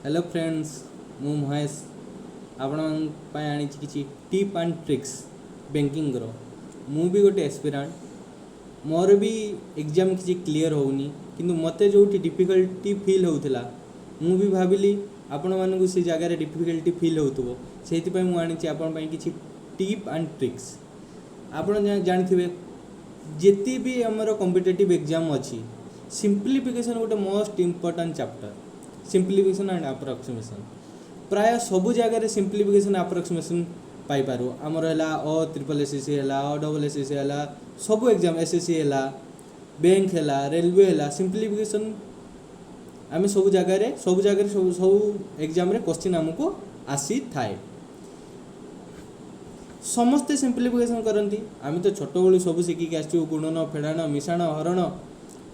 Hello friends मु महेश आपण आनी किसी टिप एंड ट्रिक्स बैंकिंग रो मु भी गोटे एस्पिरांट मोर भी एग्जाम किसी क्लियर होनी किंतु मते जो डिफिकल्टी फील होउथिला मु भी भाविली आपण मानकु से जगह डिफिकल्टी फील होउथबो सेति पय मु आनी आपण पय किसी टिप एंड ट्रिक्स आपण जानथिबे जेती भी हमर कॉम्पिटिटिव एग्जाम अछि सिंपलीफिकेशन गोटे most important chapter simplification and approximation प्राय सबु जगह सिंपलीफिकेशन अप्रोक्सीमेशन पाई पारो आमर है ओ ट्रिपल एसएससी है ओ डबल एसएससी है सबु एग्जाम एसएससी है बैंक है रेलवे है सिंपलीफिकेशन आम सब जगह सब एग्जाम रे क्वेश्चन आमको आसी थाए समस्ते सिंपलीफिकेशन करती आम तो छोट बलू सब शिखिक आसु गुणन फेड़ाण मिशाण हरण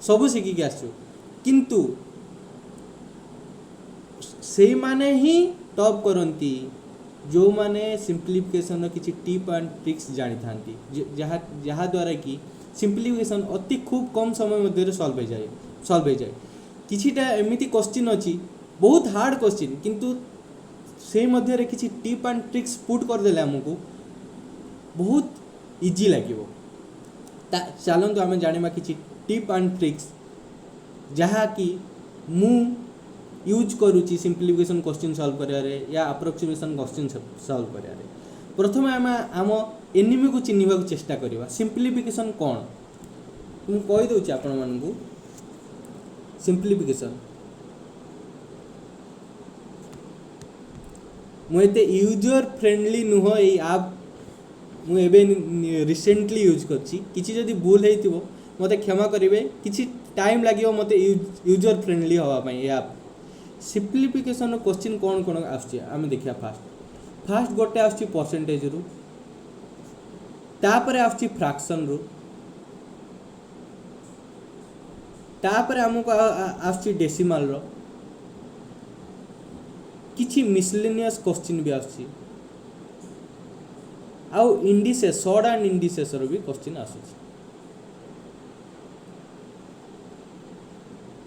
सब शिखिक आसु किंतु से माने ही टॉप करती जो माने सिंपलीफिकेशन किसी टिप एंड ट्रिक्स जानी था जहाँ द्वारा कि सिंपलीफिकेशन अति खूब कम समय मध्य सॉल्व हो जाए किछिटा एमिति क्वेश्चन अच्छी बहुत हार्ड क्वेश्चन किंतु से मध्य किसी टिप एंड ट्रिक्स पुट करदेले आमको बहुत इजी लगे चलतु आम जाना कि टिप एंड ट्रिक्स जहाँ कि मु यूज करुच्ची सिंपलीफिकेशन क्वेश्चन सॉल्व करियारे या अप्रोक्सीमेशन क्वेश्चन सॉल्व करियारे प्रथम आम आम एनिमी को चिन्हवा को चेष्टा करवा सिंपलीफिकेशन कौन मुझे कहीदे आपण मानू सिंपलीफिकेशन मुझे यूजर फ्रेंडली नुह ये आप मुझे रिसेंटली यूज कर भूल हो मत क्षमा करेंगे किसी टाइम लगे मत यूजर फ्रेंडली हाँपाई आप सिंपलीफिकेशन क्वेश्चन कौन कौन आम देखा फास्ट गोटे आसची परसेंटेज रु तापर आसची फ्रैक्शन रु तापर आमको आसची डेसिमल रो किछि मिसलेनियस क्वेश्चन भी आसची आउ इंडिसेस शॉर्ट एंड इंडिसेस रो भी क्वेश्चन आसुची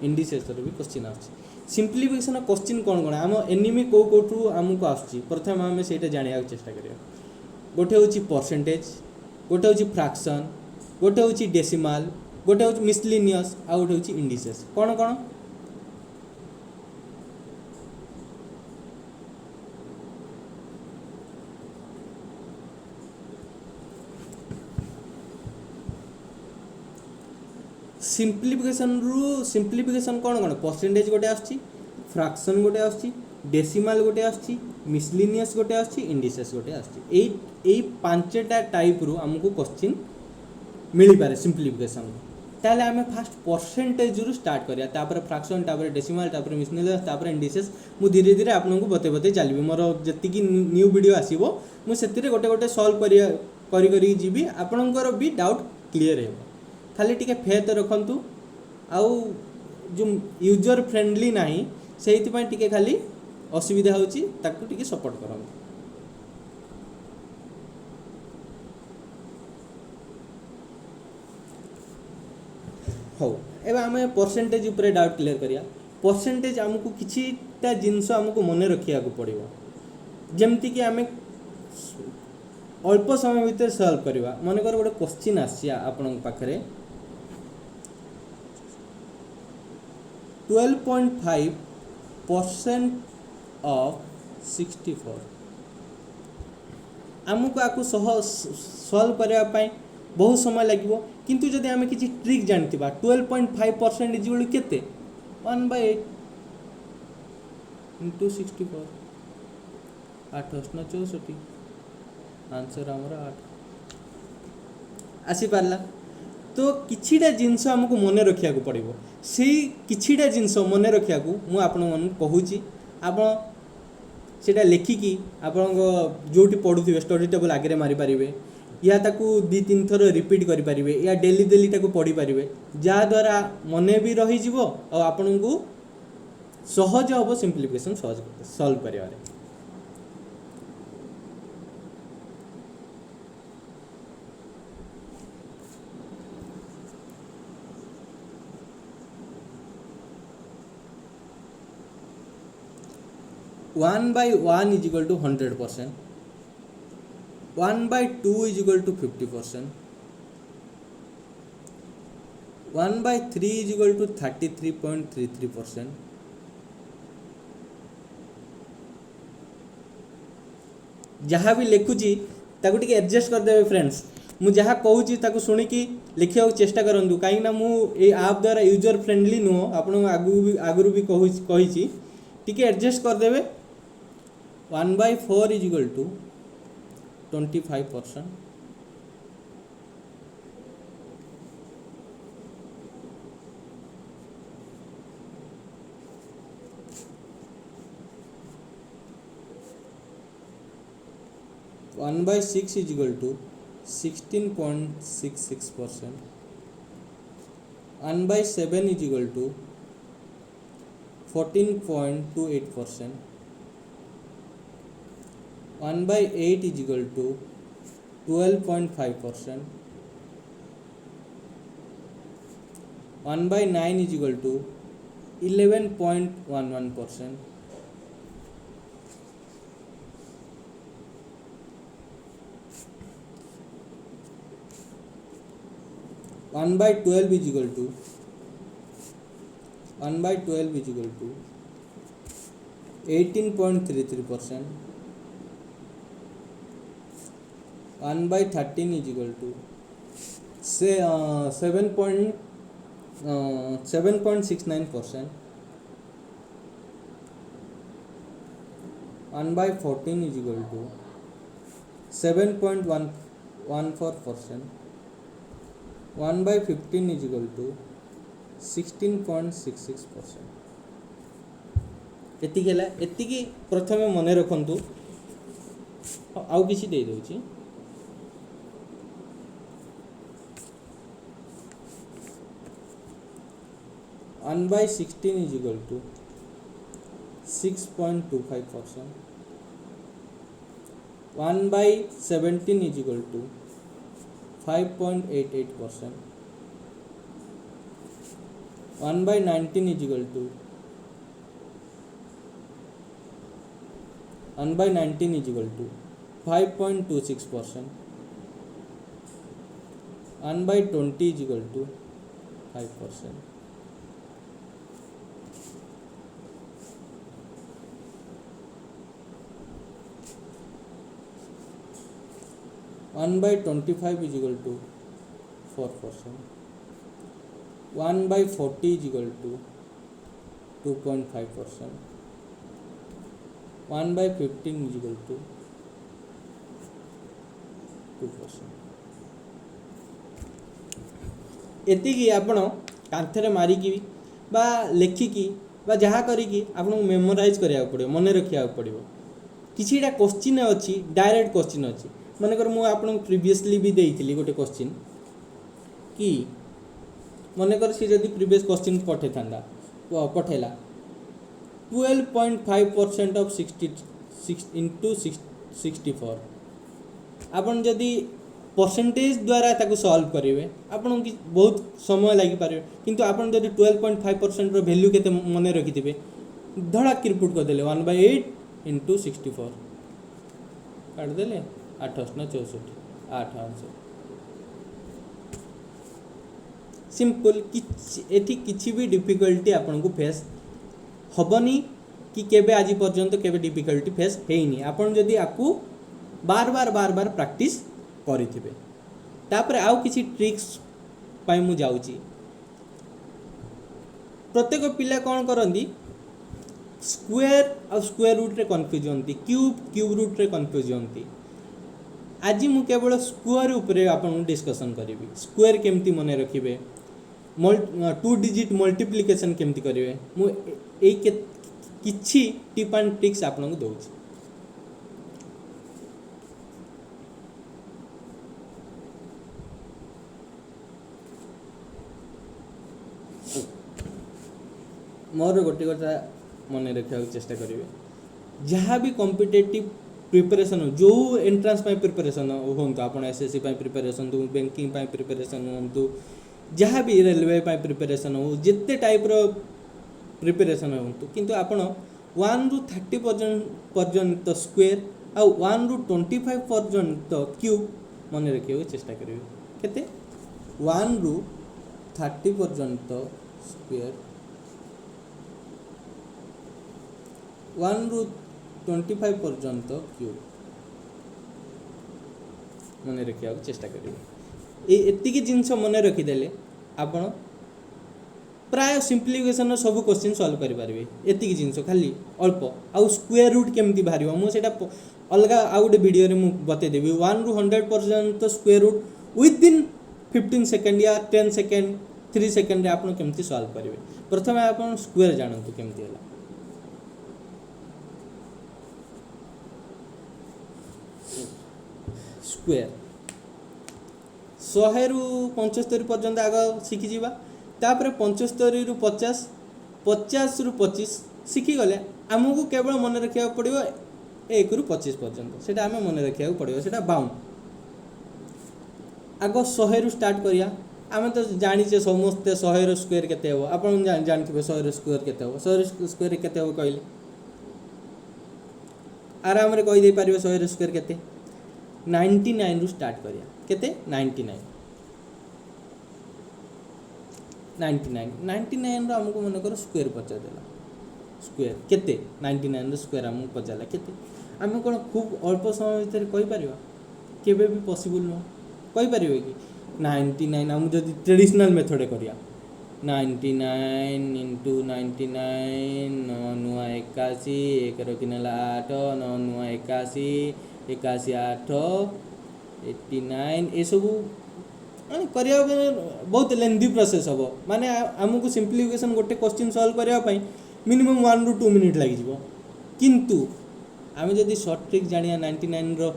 इंडिसेस रो भी क्वेश्चन आसुची सिंपलीफिकेशन क्वेश्चन कौन कौन आम एनिमी कौ कौटू आमको आसुची प्रथम आम से जाना चेष्टा करिया गोटे हूँ परसेंटेज गोटे हूँ फ्रैक्शन गोटे हूँ डेसिमल गोटे हूँ मिसलेनियस आउ गोटे हूँ इंडिसेस कौन कौन सिंपलीफिकेशन कौन कौन परसेंटेज गोटे आसची फ्रैक्शन गोटे आसची डेसिमल गोटे आसची मिसलेनियस गोटे आसची इंडिसेस गोटे आसची एई पांचटा टाइप रु हमको क्वेश्चन मिल पारे सिंपलीफिकेशन ताले आमे फास्ट परसेंटेज रु स्टार्ट करिया तापर फ्रैक्शन तापर डेसिमल तापर मिसलेनियस तापर इंडिसेस मु धीरे धीरे आपनको बते चलबी मोर जति न्यू वीडियो आसीबो मु सेतिरे गोटे गोटे सॉल्व करिया करी जीवी आपनकर भी डाउट क्लियर हेबो खाली टिके फेथ रखंतु आउ जो यूजर फ्रेंडली नहीं से टिके खाली असुविधा होची ताकू टिके सपोर्ट करंतु हो एबे आमे परसेंटेज ऊपर डाउट क्लियर करिया परसेंटेज हमको किछिटा जिंस हमको मने रखिया को पड़िबो जेमति कि आमे अल्प समय भीतर सॉल्व करवा मन कर गोटे क्वेश्चन आसी आपन पाखरे 12.5% ऑफ 64 आमको आपको सॉल्व करने बहुत समय लगे किंतु जदि आम किसी ट्रिक जानता 12.5% इज केते 1/8 इंटू 64 8 64 आंसर आमर 8 आसी पारला तो किछिटा जिनस हमको मने रखिया को पड़िबो से किछिटा जिनस मने रखिया को मु आपन मन कहूची आपण सेटा लेखिकी आपण जोटी पढुथिबे स्टडी टेबल आगे मारी पारिबे या ताकू 2-3 थर रिपीट करि पारिबे या डेली डेली ताकू पढी पारिबे जा द्वारा मने भी रही जिवो और आपण को सहज होबो सिंपलीफिकेशन सहज solve करिवारे 1/1 is equal to 100%, 1/2 is equal to 50%, 1/3 is equal to 33.33%, जहाँ भी लिखुची ताकू टिके एडजस्ट करदेवे फ्रेंड्स। मु जहाँ कहूँ ताकू शुणिकी लिखा चेष्टा करूँ कहीं मुझे आप द्वारा यूजर फ्रेंडली नुह आपको आगु भी कही टिके एडजस्ट करदेवे। 1/4 is equal to 25%, 1/6 is equal to 16.66%, 1/7 is equal to 14.28%, 1/8 is equal to 12.5%, 1/9 is equal to 11.11%, 1/12 is equal to 18.33%, 1/13 is equal to 7.69%, 1/14 is equal to 7.14%, 1/15 is equal to 16.66%। एतिक है एतिक प्रथम मन रखु आउ किसी दे दूची 1/16 is equal to 6.25%, 1/17 is equal to 5.88%, 1/19 is equal to 5.26%, 1/20 is equal to 5%, 1/25 is equal to 4%, 1/40 is equal to 2.5%, 1/15 is equal to 2%। एतिकी आपण कांथरे मारिकी बा लेखिकी बा जहाँ करिकी आपन मेमोराइज करिया पड़ियो मन रखिया पड़ियो। किछिटा क्वेश्चन अछि डायरेक्ट क्वेश्चन अछि मनकर मु आपन प्रीवियसली भी देइथिली गोटे क्वेश्चन कि मनकर सी जदि प्रीवियस क्वेश्चन पठे थांदा पठेला 12.5% ऑफ 66 into 64 आपन जदि परसेंटेज द्वारा ताको सॉल्व करेंगे आपन की बहुत समय लगी पारे किंतु आपन जदि 12.5% रो वैल्यू केते मन रखिथिबे धड़ाक की रिपोर्ट कर देले 1/8 into 64 काट देले 8 64 8 आंसर सिंपल एठी किछि भी डिफिकल्टी आपन को फेस हबनी कि केबे आज पर्यंत केबे डिफिकल्टी फेस हेइनी आपन जदि आपको बार बार प्रैक्टिस करिथिबे। तापर आउ किछि ट्रिक्स पाई मु जाउची प्रत्येक पिला कोन करंदी स्क्वायर और स्क्वायर रूट रे कंफ्यूज होंती क्यूब रूट रे कंफ्यूज होंती। आज मु केवल स्क्वायर ऊपर आपन डिस्कशन करिवि स्क्वायर केमती मने रखिबे 2 डिजिट मल्टीप्लिकेशन केमती करिवे मु ए किछि टिप एंड ट्रिक्स आपन को दउची। मोर गोटे कथा मन रखा चेष्टा करेंगे जहाँ भी कॉम्पिटिटिव प्रिपरेशन हो जो एंट्रांस प्रिपरेशन हो आप एसएससी प्रिपरेशन हो बैंकिंग प्रिपरेशन हो जहाँ भी रेलवे प्रिपरेशन हो जिते टाइप रो प्रिपरेशन हो किंतु आपण 1 ରୁ 30 पर्यंत स्क्वायर आउ 1 ରୁ 25 पर्यंत क्यूब मन रखिए चेष्टा करेंगे केते 1 ରୁ 30 पर्यंत स्क्वायर 1 ରୁ 25 पर्यंत क्यूब मन रखा चेष्टा करेंगे एतिकी जिनस मन रखिदेले आपण प्राय सिंप्लिफिकेशन सब क्वेश्चन सॉल्व करि पारिबे एतिकी जिनस खाली अल्प आउ स्क्वायर रूट केमती बाहरिबो मु सेटा अलग आउ गोटे वीडियो रे मु बते देबी 1 ରୁ 100 पर्यंत square root within 15 second या 10 सेकंड 3 सेकंड रे आपण केमती सॉल्व करिवे प्रथमे आपण स्क्वायर जानंतु केमती होला स्क्वायर 100 ରୁ 75 पर्यंत आग शिखि जीवा तापर 75 ରୁ 50 50 ରୁ 25 शिखि गले आमको केवल मन रखिया पड़िबो 1 ରୁ 25 पर्यंत सेटा आमे मन रखिया पड़िबो सेटा बाउंड आग 100 ରୁ स्टार्ट करिया आमे तो जानिचे समस्त 100 रो स्क्वायर केते हो आपण जानथिबे 100 रो स्क्वायर केते हो 100 रो स्क्वायर केते हो कहले आराम रे कहि दे पारिबे 100 रो स्क्वायर केते 99 रू स्टार्ट करिया केते 99 रो हमको मन कर स्क्वायर पचा देला स्क्वायर केते 99 रो स्क्वायर हमको पचाला केते हम कोन खूब अल्प समय भीतर कहि परिबा केबे भी पॉसिबल न कहि परिबे कि 99 हम जदि ट्रेडिशनल मेथड करिया 99 into 99 नुआ 81 एक रखिनेला 8 नुआ 81 81 8 89 ए सब माने करिया बहुत लेंथी प्रोसेस हम माने हमको सिंप्लिफिकेशन गोटे क्वेश्चन सॉल्व करिया पई मिनिमम 1 ରୁ 2 मिनिट लागि जिवो किंतु आमे जदि शॉर्ट ट्रिक जानिया 99 रो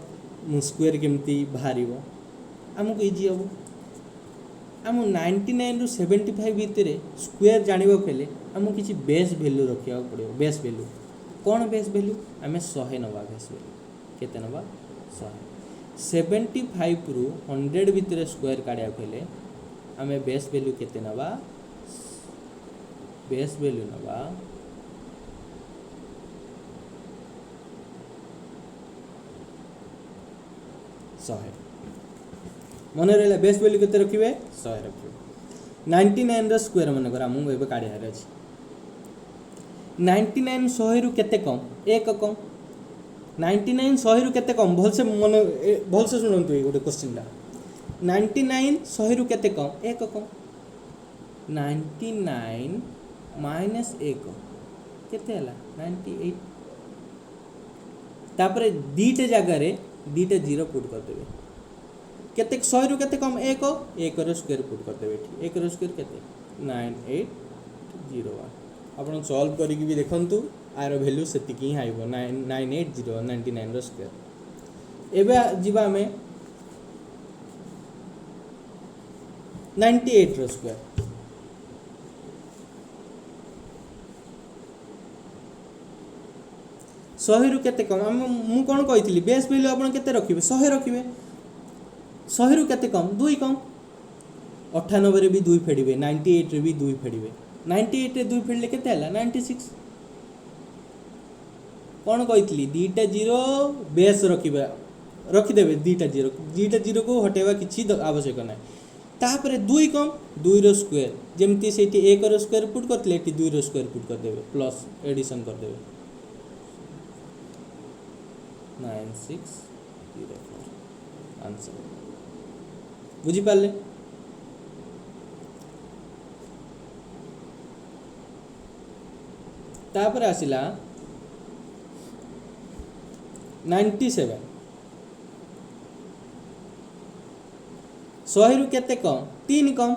स्क्वायर केमती बाहरिबो हमको इजी हबो हम 99 ରୁ 75 भितर स्क्वायर जानिबो खेले हमको किछि बेस वैल्यू रखिया पड़िबो बेस वैल्यू कोन बेस वैल्यू आमे 100 नबा बेस वैल्यू केते नबा 100 75 ରୁ 100 भितर स्क्वायर काढिया खेले आमे बेस वैल्यू केते नबा बेस वैल्यू नबा 100 मन रहा बेस वैल्यू केते रखिबे 100 रखिबे 99 रो स्क्वायर मन करा मु एबे काढिया रे अछि 99 100 ରୁ केते कम एक कम 99 100 ରୁ केते कम भलसे मन भलसे सुनंतु ए गोटे क्वेश्चन ला 99 100 ରୁ केते कम एक कम 99 माइनस 1 केते हला 98 तापरे दीटे जगह रे दीटे जीरो पुट कर देबे केते 100 ରୁ केते कम 1 1 रो स्क्वायर पुट कर देबे एठी 1 रो स्क्वायर केते 9801 आपण सॉल्व करिक भी देखंतु आर वैल्यू सेतिकी ही आइबो 9899 रो स्क्वायर एबे जिबा में 98 रो स्क्वायर 100 ରୁ केते कम मु कोन कहितली बेस वैल्यू आपण केते रखिबे 100 रखिबे 100 ରୁ केते कम 2 कम 98 रे भी 2 फेडिबे 98 रे भी 2 फेडिबे 98 रे 2 फेडले केते हला 96 कोन कहितली दीटा जीरो बेस रखिबे रखि देबे दीटा जीरो को हटेबा किछि आवश्यक नै तापरे 2 कम 2 रो स्क्वायर जेमति सेठी 1 रो स्क्वायर पुट करतले एठी 2 रो स्क्वायर पुट कर देबे प्लस एडिशन कर देबे 9604 आंसर बुझी पाले तापर आसिला 97 100 ରୁ केते कम 3 कम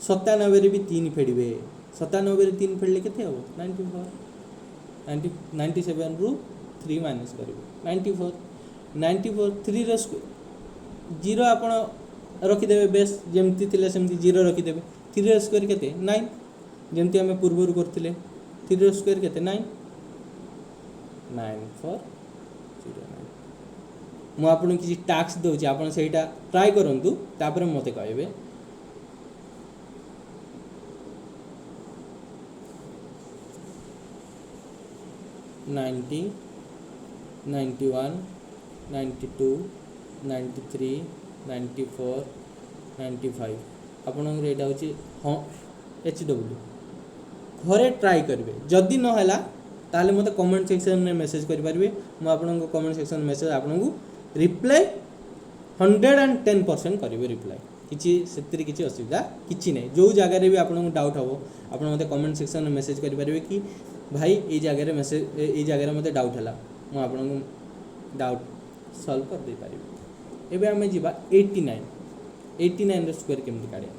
97 रे भी 3 फेडिबे 97 रे 3 फेडले केते हो 94 97 ରୁ 3 माइनस करिबे 94 3 रो जीरो आपण रखि देबे बेस जेमति थिले सेमति जीरो रखि देबे 3 रो स्क्वायर केते 9 जेमति हमें पूर्व करथिले 3 रो स्क्वायर केते 9 9409 मु आपन किछि टास्क दोछि आपन सेटा ट्राई करंतु तापर मते कहबे 90, 91, 92, 93, 94, 95 ଆପଣଙ୍କର ଏଇଟା ହେଉଛି ହଁ HW। ଘରେ ट्राई करेंगे जदि नहला ताले मते कमेंट सेक्शन में मेसेज करेंगे मु आपनको कमेंट सेक्शन मेसेज आपको रिप्लाई 110% करेंगे रिप्लाई किसी से किसी असुविधा किसी नहीं जो जगह भी आपको डाउट हम आप मते कमेंट सेक्शन में मेसेज करेंगे कि भाई ये जगह मेसेज ये जगह मते डाउट है मुझे आपको डाउट सॉल्व कर दे पारि। एबे आमे जीवा 89 रो स्क्वायर केमती काढिया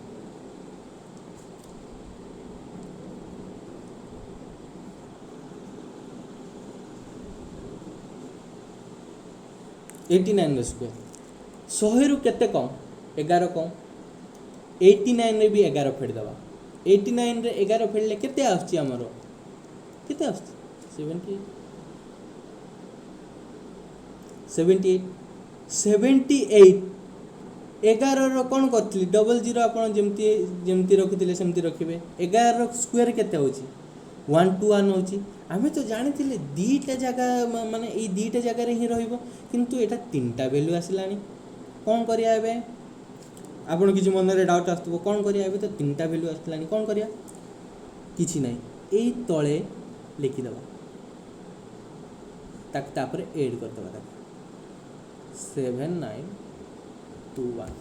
89 रो स्क्वायर 100 रु केते कम 11 कम 89 रे भी 11 फेड दवा 89 रे 11 फेडले केते आछी हमरो केते आछी 78 11 रो कोन करथली डबल जीरो आपण जेमती जेमती रखिथिले सेमती रखिबे 11 रो स्क्वायर केते होची 1 to 1 होची आमे तो जानि थिले दीटा जगह माने ए दीटा जगह रे ही रहइबो किंतु एटा तीनटा वैल्यू आसिलानी कोन करिया एबे आपण किछि मन रे डाउट आस्तबो कोन करिया एबे तो तीनटा वैल्यू आसिलानी कोन करिया किछि नै एई तळे लिखि दबा तक तापर ऐड कर दबा 7921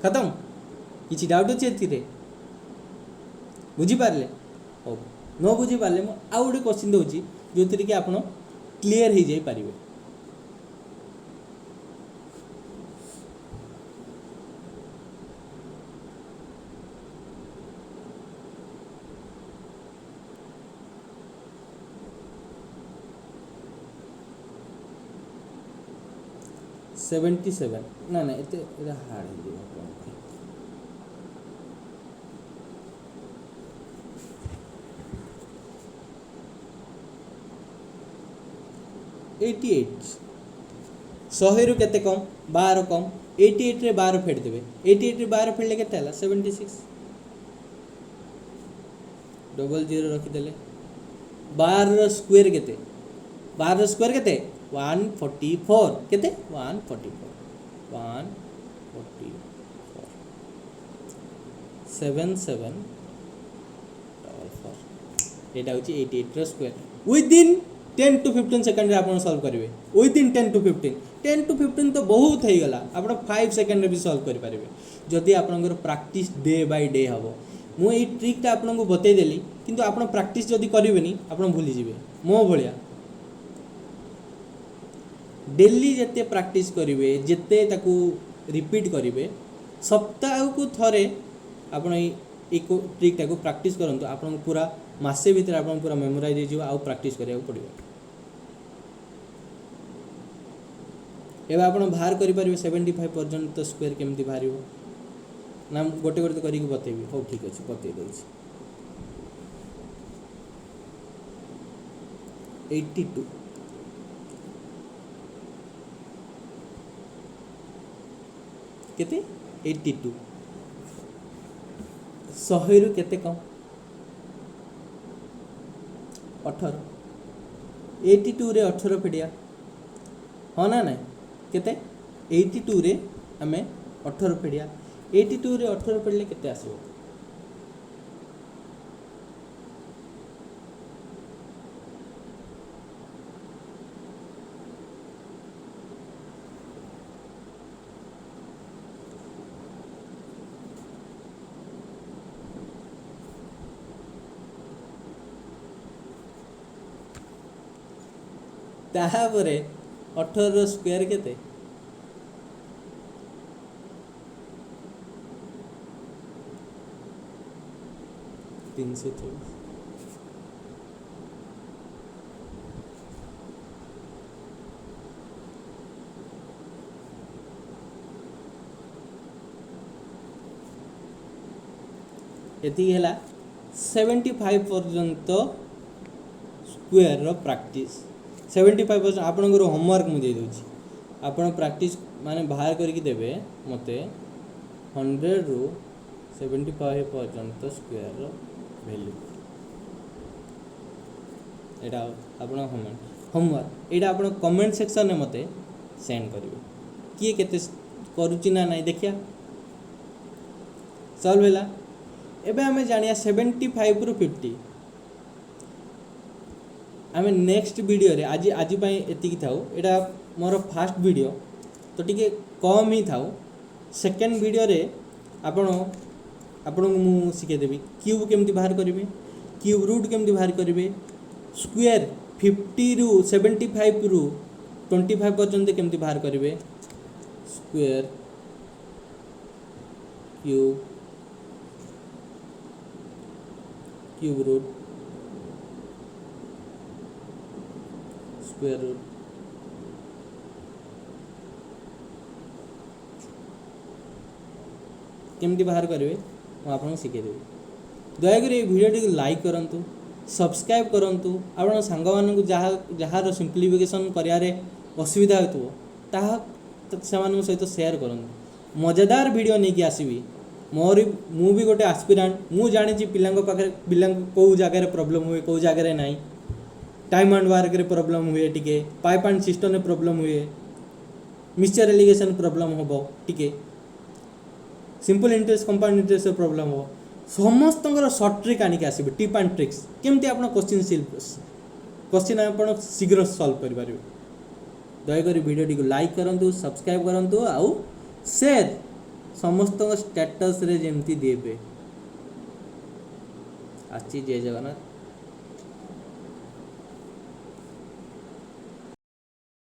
खत्म किछि डाउट अछि एथिरे बुझी पारले हो न बुझी पारले मु आ गोटे क्वेश्चन दउची जोथिरे कि आपण क्लियर हो जाई पारिबे। सेवेंटी सेवेन ना ना एते हार्ड हो जाए 88 100 रु केते कम 12 कम 88 रे 12 फेड देबे 88 रे 12 फेडले केते हला 76 डबल जीरो रखि देले 12 रो स्क्वायर केते 12 रो स्क्वायर केते 144 केते 144 77 एटा होची 88 रो square within 10 to 15 second रे आपण सॉल्व करिवे विद इन 10 to 15 तो बहुत हे गला आपण 5 सेकंड रे भी सॉल्व करि परिवे जदि आपनकर प्रैक्टिस डे बाय डे हबो मु ए ट्रिक ता आपनको बतै देली किंतु आपण प्रैक्टिस जदि करिवेनी आपण भूली जिवे मो भलिया डेली जते प्रैक्टिस करिवे जते ताकू रिपीट करिवे सप्ताह को थरे आपण एक ट्रिक ताकू प्रैक्टिस करंतु आपण पूरा मासे भीतर आपण पूरा मेमोराइज हो जिवो आ प्रैक्टिस करिया पड़िबो एबे आपण बाहर करि परिबे 75 पर्यंत तो स्क्वायर केमती बाहरिबो ना गोटे गोटे करिक बतेबी हो ठीक अछि बतै दै छी 82 केते 82 100 रु केते कम 18 82 रे 18 फेडिया हाँ ना ना केते 82 रे हमें 18 फेडिया 82 रे 18 फेडले केते आसीबो ताहापरे 18 रो स्क्वायर केते 324 एति हैला 75 पर्यंत स्क्वायर रो प्रैक्टिस 75% आपनकर होमवर्क मु दे दोची आपण प्रैक्टिस माने बाहर करके देबे मते 100 रु 75 पर्यंत स्क्वायर रो वैल्यू एटा आपण होमवर्क एटा आपण कमेंट सेक्शन में मते सेंड करेंगे किए केते करूची ना नहीं देखिया सॉल्व होला। एबे हमें जानिया 75 रु 50 आमे नेक्स्ट वीडियो रे आज आज पई एतिकी थाउ एटा मोर फर्स्ट वीडियो तो टिके कम ही थाउ सेकेंड वीडियो रे आपण मु सिखे देबी क्यूब केमती बाहर करिवे क्यूब रूट केमती बाहर करिवे स्क्वायर 50 रु 75 रु 25 पर्यंत केमती बाहर करिवे square cube cube root square root केमती बाहर करेंगे मुझे आपको शिखेदेवी। दयाकोरी ये भिडियोटी लाइक करूँ सब्सक्राइब करूँ आप सांग मानू जार सिंप्लीफिकेशन करारे असुविधा हो सहित शेयर करूँ मजेदार वीडियो नहीं कि आसबि मोर मु भी गोटे एस्पिरेंट मु जानी पिला कौ जगह प्रॉब्लम हुए कौ जगह ना टाइम एंड वर्क रे प्रॉब्लम हुए टिके पाइप एंड सिस्टम में प्रॉब्लम हुए मिक्सचर एलिगेशन प्रॉब्लम हम टिके simple interest compound interest problem हो समस्त सर्ट ट्रिक आनिक आसबे टिप एंड ट्रिक्स केमती आप क्वेश्चन आप शीघ्र सॉल्व करें। दयाकोरी वीडियोटी को लाइक करूँ सब्सक्राइब करूँ आउ शेयर समस्त स्टेटस रे जेमती देबे। आछि जय जगन्नाथ।